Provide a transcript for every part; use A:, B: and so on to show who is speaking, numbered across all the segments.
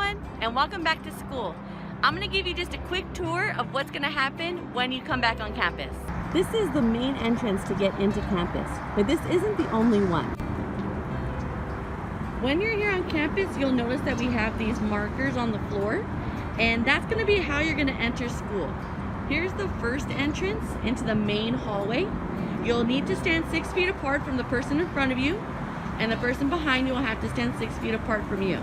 A: everyone, and welcome back to school. I'm going to give you just a quick tour of what's going to happen when you come back on campus. This is the main entrance to get into campus, but this isn't the only one. When you're here on campus, you'll notice that we have these markers on the floor, and that's going to be how you're going to enter school. Here's the first entrance into the main hallway. You'll need to stand 6 feet apart from the person in front of you, and the person behind you will have to stand 6 feet apart from you.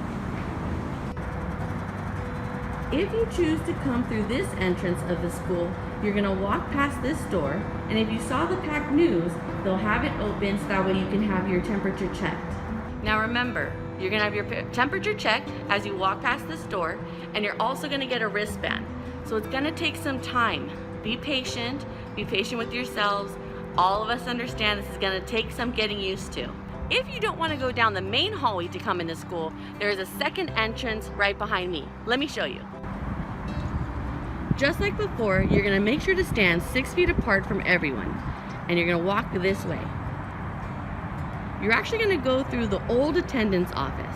A: If you choose to come through this entrance of the school, you're going to walk past this door, and if you saw the PAC news, they'll have it open so that way you can have your temperature checked. Now remember, you're going to have your temperature checked as you walk past this door, and you're also going to get a wristband. So it's going to take some time. Be patient with yourselves. All of us understand this is going to take some getting used to. If you don't want to go down the main hallway to come into school, there is a second entrance right behind me. Let me show you. Just like before, you're going to make sure to stand 6 feet apart from everyone, and you're going to walk this way. You're actually going to go through the old attendance office.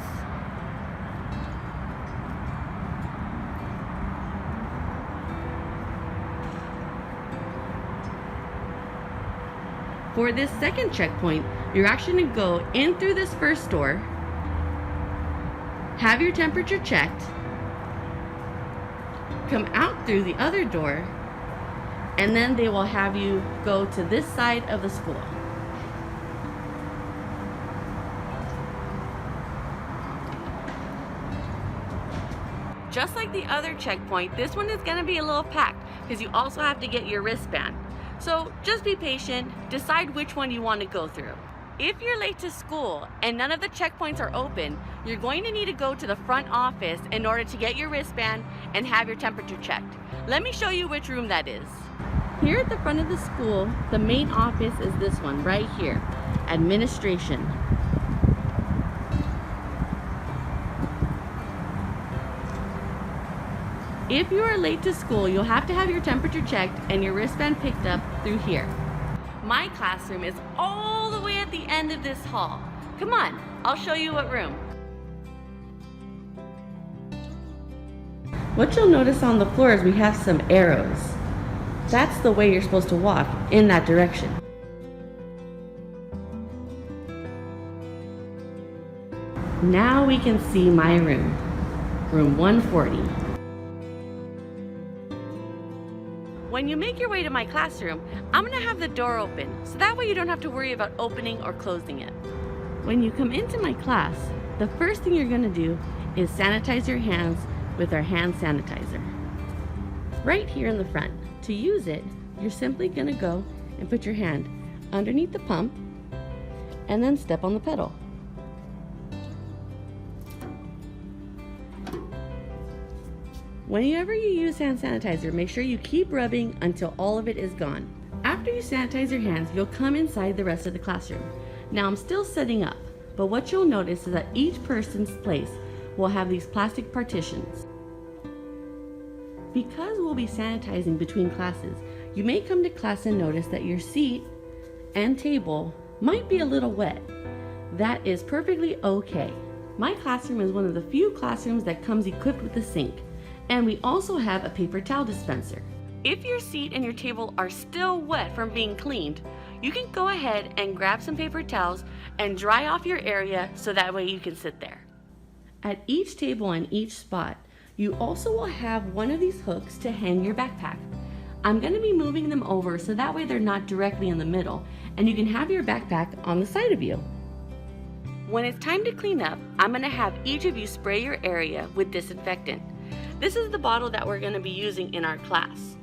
A: For this second checkpoint, you're actually going to go in through this first door, have your temperature checked, come out through the other door, and then they will have you go to this side of the school. Just like the other checkpoint, this one is going to be a little packed because you also have to get your wristband. So just be patient, decide which one you want to go through. If you're late to school and none of the checkpoints are open, you're going to need to go to the front office in order to get your wristband and have your temperature checked. Let me show you which room that is. Here at the front of the school, the main office is this one right here, administration. If you are late to school, you'll have to have your temperature checked and your wristband picked up through here. My classroom is all the way at the end of this hall. Come on, I'll show you what room. What you'll notice on the floor is we have some arrows. That's the way you're supposed to walk, in that direction. Now we can see my room, room 140. When you make your way to my classroom, I'm going to have the door open, so that way you don't have to worry about opening or closing it. When you come into my class, the first thing you're going to do is sanitize your hands with our hand sanitizer. Right here in the front. To use it, you're simply going to go and put your hand underneath the pump and then step on the pedal. Whenever you use hand sanitizer, make sure you keep rubbing until all of it is gone. After you sanitize your hands, you'll come inside the rest of the classroom. Now I'm still setting up, but what you'll notice is that each person's place will have these plastic partitions. Because we'll be sanitizing between classes, you may come to class and notice that your seat and table might be a little wet. That is perfectly okay. My classroom is one of the few classrooms that comes equipped with a sink. And we also have a paper towel dispenser. If your seat and your table are still wet from being cleaned, you can go ahead and grab some paper towels and dry off your area so that way you can sit there. At each table and each spot, you also will have one of these hooks to hang your backpack. I'm going to be moving them over so that way they're not directly in the middle and you can have your backpack on the side of you. When it's time to clean up, I'm going to have each of you spray your area with disinfectant. This is the bottle that we're going to be using in our class.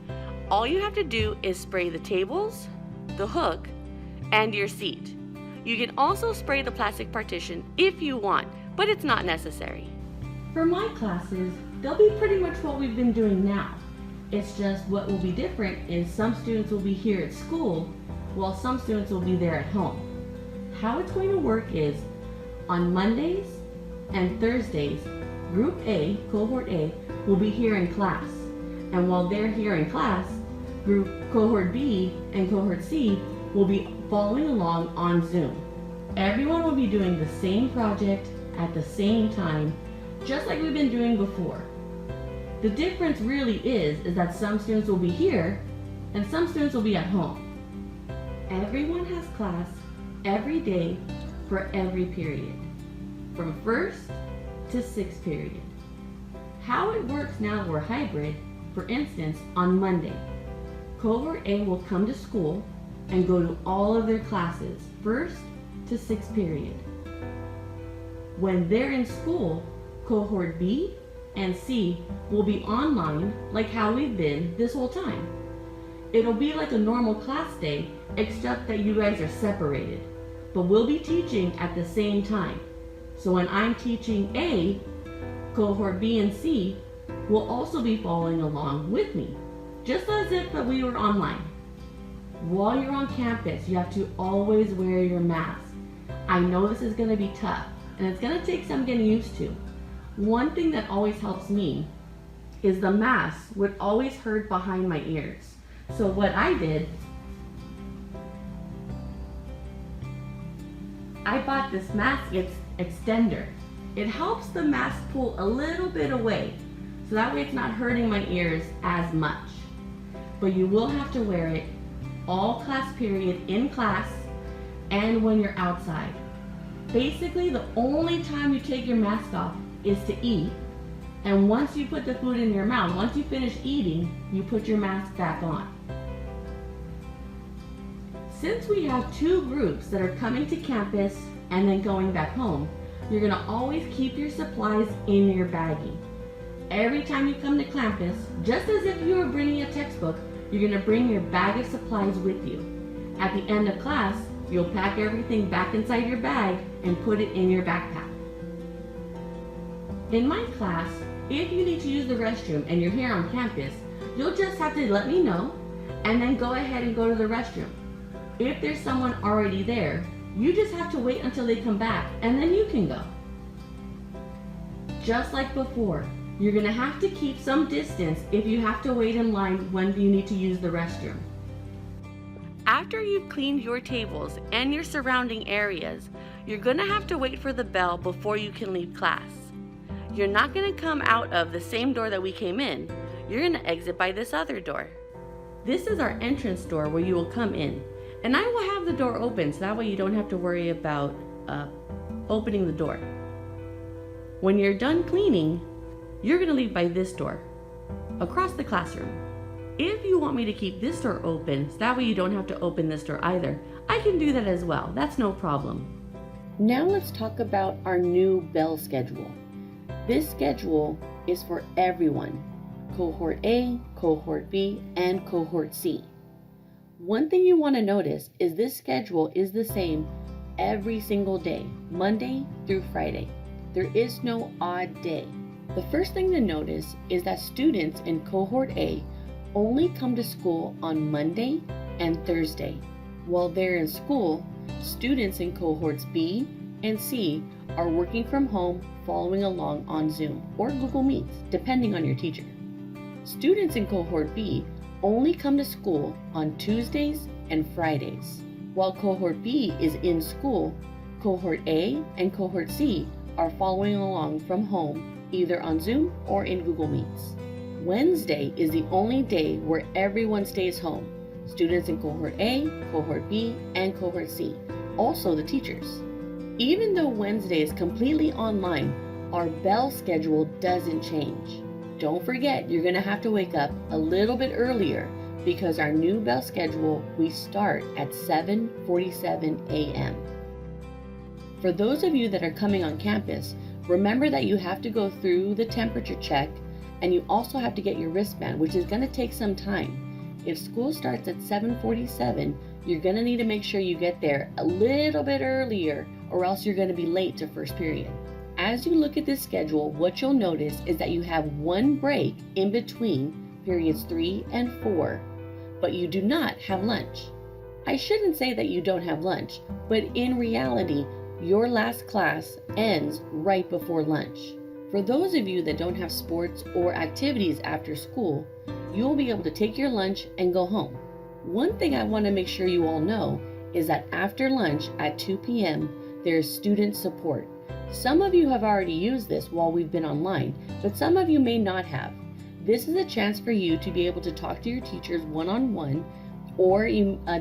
A: All you have to do is spray the tables, the hook, and your seat. You can also spray the plastic partition if you want, but it's not necessary. For my classes, they'll be pretty much what we've been doing now. It's just what will be different is some students will be here at school, while some students will be there at home. How it's going to work is on Mondays and Thursdays, Group A, Cohort A, will be here in class. And while they're here in class, Cohort B and Cohort C will be following along on Zoom. Everyone will be doing the same project at the same time just like we've been doing before. The difference really is that some students will be here and some students will be at home. Everyone has class every day for every period, from first to sixth period. How it works now that we're hybrid, for instance, on Monday, Cohort A will come to school and go to all of their classes, first to sixth period. When they're in school, Cohort B and C will be online like how we've been this whole time. It'll be like a normal class day, except that you guys are separated, but we'll be teaching at the same time. So when I'm teaching A, Cohort B and C will also be following along with me, just as if we were online. While you're on campus, you have to always wear your mask. I know this is going to be tough, and it's going to take some getting used to. One thing that always helps me is the mask would always hurt behind my ears. So what I did, I bought this mask extender. It helps the mask pull a little bit away, so that way it's not hurting my ears as much. But you will have to wear it all class period in class and when you're outside. Basically, the only time you take your mask off is to eat, and once you put the food in your mouth, once you finish eating, you put your mask back on. Since we have two groups that are coming to campus and then going back home, you're going to always keep your supplies in your baggie. Every time you come to campus, just as if you were bringing a textbook, you're going to bring your bag of supplies with you. At the end of class, you'll pack everything back inside your bag and put it in your backpack. In my class, if you need to use the restroom and you're here on campus, you'll just have to let me know and then go ahead and go to the restroom. If there's someone already there, you just have to wait until they come back and then you can go. Just like before, you're going to have to keep some distance if you have to wait in line when you need to use the restroom. After you've cleaned your tables and your surrounding areas, you're going to have to wait for the bell before you can leave class. You're not going to come out of the same door that we came in. You're going to exit by this other door. This is our entrance door where you will come in. And I will have the door open so that way you don't have to worry about opening the door. When you're done cleaning, you're going to leave by this door, across the classroom. If you want me to keep this door open, so that way you don't have to open this door either, I can do that as well. That's no problem. Now let's talk about our new bell schedule. This schedule is for everyone, Cohort A, Cohort B, and Cohort C. One thing you want to notice is this schedule is the same every single day, Monday through Friday. There is no odd day. The first thing to notice is that students in Cohort A only come to school on Monday and Thursday. While they're in school, students in Cohorts B and C are working from home following along on Zoom or Google Meets, depending on your teacher. Students in Cohort B only come to school on Tuesdays and Fridays. While Cohort B is in school, Cohort A and Cohort C are following along from home either on Zoom or in Google Meets. Wednesday is the only day where everyone stays home. Students in Cohort A, Cohort B, and Cohort C, also the teachers. Even though Wednesday is completely online, our bell schedule doesn't change. Don't forget, you're going to have to wake up a little bit earlier because our new bell schedule, we start at 7:47 a.m. For those of you that are coming on campus, remember that you have to go through the temperature check and you also have to get your wristband, which is going to take some time. If school starts at 7:47, you're going to need to make sure you get there a little bit earlier or else you're going to be late to first period. As you look at this schedule, what you'll notice is that you have one break in between periods 3 and 4, but you do not have lunch. I shouldn't say that you don't have lunch, but in reality, your last class ends right before lunch. For those of you that don't have sports or activities after school, you'll be able to take your lunch and go home. One thing I want to make sure you all know is that after lunch at 2 p.m., There's student support. Some of you have already used this while we've been online, but some of you may not have. This is a chance for you to be able to talk to your teachers one-on-one, or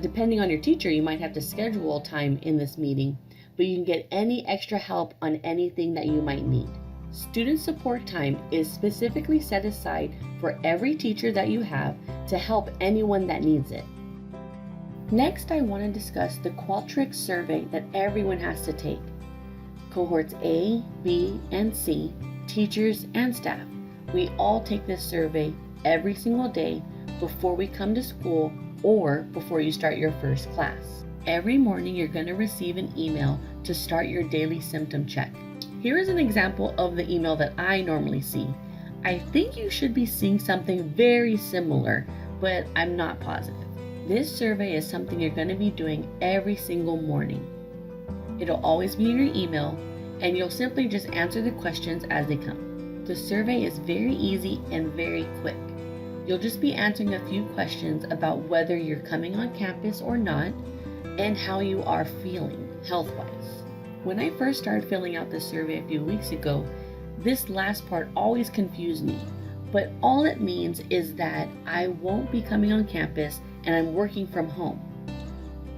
A: depending on your teacher, you might have to schedule time in this meeting, but you can get any extra help on anything that you might need. Student support time is specifically set aside for every teacher that you have to help anyone that needs it. Next, I want to discuss the Qualtrics survey that everyone has to take. Cohorts A, B, and C, teachers and staff, we all take this survey every single day before we come to school or before you start your first class. Every morning you're going to receive an email to start your daily symptom check. Here is an example of the email that I normally see. I think you should be seeing something very similar, but I'm not positive. This survey is something you're going to be doing every single morning. It'll always be in your email, and you'll simply just answer the questions as they come. The survey is very easy and very quick. You'll just be answering a few questions about whether you're coming on campus or not, and how you are feeling health-wise. When I first started filling out this survey a few weeks ago, this last part always confused me, but all it means is that I won't be coming on campus and I'm working from home.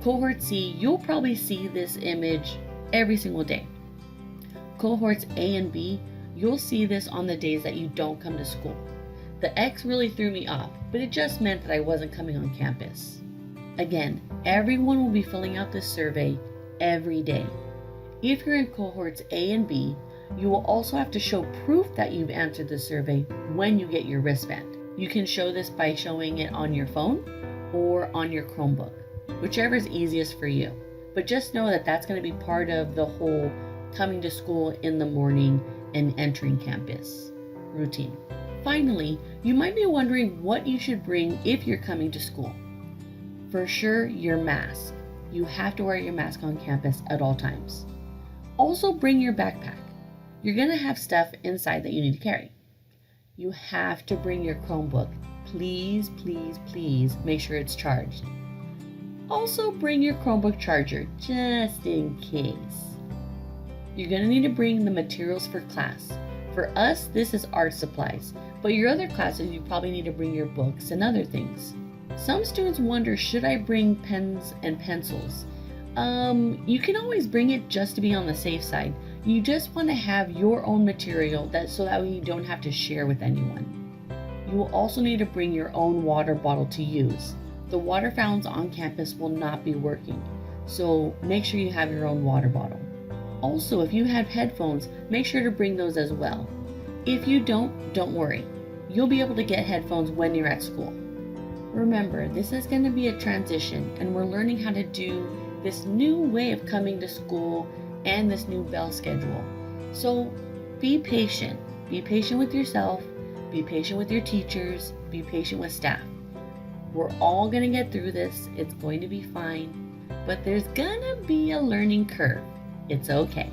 A: Cohort C, you'll probably see this image every single day. Cohorts A and B, you'll see this on the days that you don't come to school. The X really threw me off, but it just meant that I wasn't coming on campus. Again, everyone will be filling out this survey every day. If you're in cohorts A and B, you will also have to show proof that you've answered the survey when you get your wristband. You can show this by showing it on your phone or on your Chromebook, whichever is easiest for you. But just know that that's going to be part of the whole coming to school in the morning and entering campus routine. Finally, you might be wondering what you should bring if you're coming to school. For sure, your mask. You have to wear your mask on campus at all times. Also bring your backpack. You're going to have stuff inside that you need to carry. You have to bring your Chromebook. Please, please, please make sure it's charged. Also bring your Chromebook charger just in case. You're going to need to bring the materials for class. For us, this is art supplies, but your other classes, you probably need to bring your books and other things. Some students wonder, should I bring pens and pencils? You can always bring it just to be on the safe side. You just want to have your own material so that way you don't have to share with anyone. You will also need to bring your own water bottle to use. The water fountains on campus will not be working, so make sure you have your own water bottle. Also, if you have headphones, make sure to bring those as well. If you don't worry. You'll be able to get headphones when you're at school. Remember, this is going to be a transition, and we're learning how to do this new way of coming to school and this new bell schedule. So be patient. Be patient with yourself. Be patient with your teachers. Be patient with staff. We're all going to get through this. It's going to be fine. But there's going to be a learning curve. It's okay.